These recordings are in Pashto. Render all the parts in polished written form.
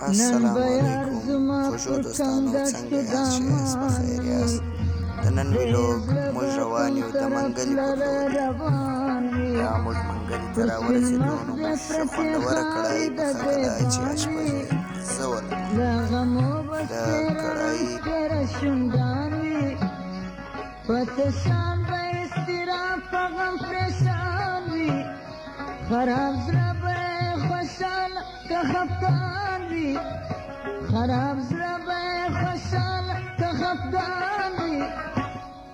السلام علیکم خوږو دوستانو، څنګه یاست؟ ښه په خیر یاست؟ د نن ویلوګ موږ روان یو د منګلي پر لوري. دا موږ منګلي ته راورسېدو نو موږ ښه خوندوره کړایي پخه کړه چې اشپزي زه ولرم. د کړایي خراب زړه به خوشحال که خفګان وي، خراب زړه به خوشحال که خفګان وي.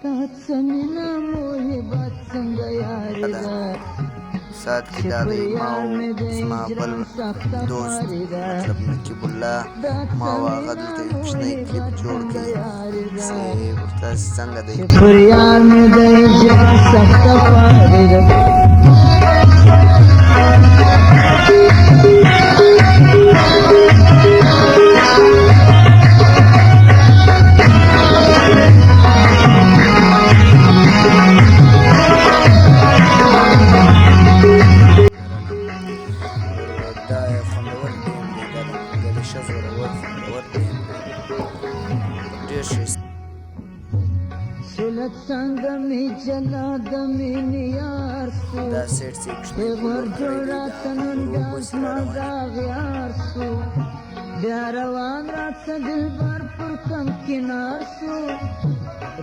تا څه مینه محبت څنګه یاري ده سات کې دا دی ما او زما بل دوست مطلب نقیب الله ما او هغه دلته یو کوچنی کلیپ جوړ کړی چې ورته څنګه دی پر یار مې دی ژبه سخته پارې ده. سلط څنګه می جلا د مینې یار سو دا سیټ چې غور جوړه تنن ګاز مزا غیار سو بیا روان راته دلبر پر کم کنار سو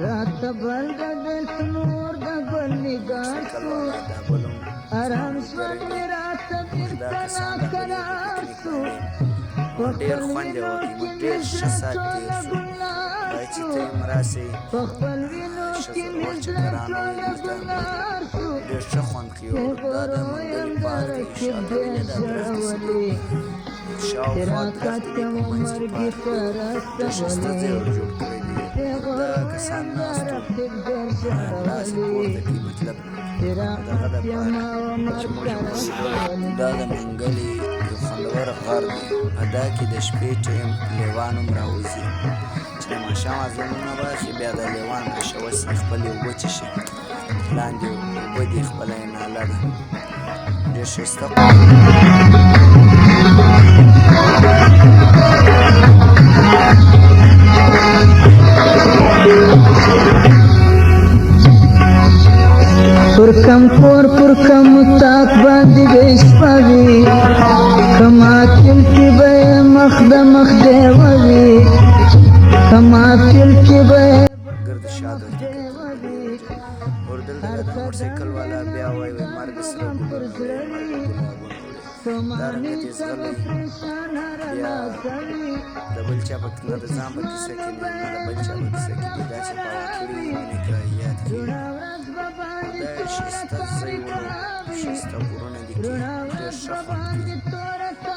رات بل د دل نور د ګل نگار سو آرام ژوند مې راته بیرته قرار سو ډېر خوند یې وکړي ډېر ښه ساعت تېر شو باید چې ته هم راسې ښه زړور چکرانو دلته ډېر ښه خوند کوي دا د منګلي پارک دی انشاءالله وینې دا درختې سره شاوخوا درختې دي په منځ کې پارک دی ډېر ښایسته ځای ورجوړ کړی دی دا کسان ناست وو لاس یې پورته کړي مطلب دغه دپاره چې موږ دا د منګلي یو خوندور غر دی په دا کې د شپې ټایم لیوان هم راوځي چې د ماښام اذانونه باسي بیا د لیوان رشه وسي خپلې اوبه څښي لاندې اوبه دي خپله یې ناله ده ډېر ښایسته پر کم کور پر کم تاک باندې به شپه وي کما تل کې به مخ د مخ دیوه وي کما تل کې به ګرد شاده اور دلته د موټرسایکل والا بیا وایي مرګ سره ګلونه وړي دارنګه دې زغلی بیا د بل چا په نه د ځان په کیسه کې نه د بل چا په کیسه کې دې داسې پاوه کړي وینې که یاد کړي دا یې ښایسته ځای ولو ښایسته کورونه دي کې ډېر ښه خوند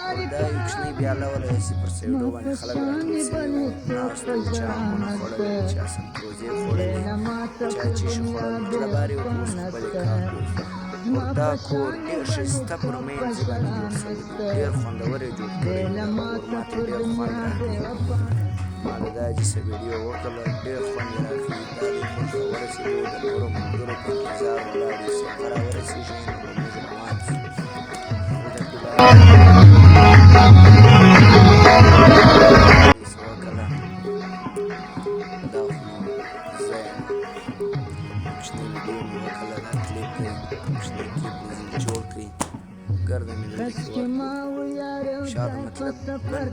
کوي دا یو کوچنۍ بیاله وله داسې پر سایډو باندې خلک راټول سوي وو ناست وو چا امونه خوړلې چا سمتروزې خوړلې چا چیشي خوړل مطلب هر یو اوس خپلې کار کوي دا کور ډېر ښایسته پر منځ باندې جوړ شوی دی ډېر خوندور یې جوړ کړی دی دا کور ماته ډېر خوند راکوي ما د دا جیسه ویډیو وکړله ډېر خوند یې راکوي دا دوی کور ته ورسېدو د نورو ملګرو په انتظار ولاړ یو چې هغه راورسېږي نو به موږ روان شو ګرده مې دلته کې شاده مطلب نن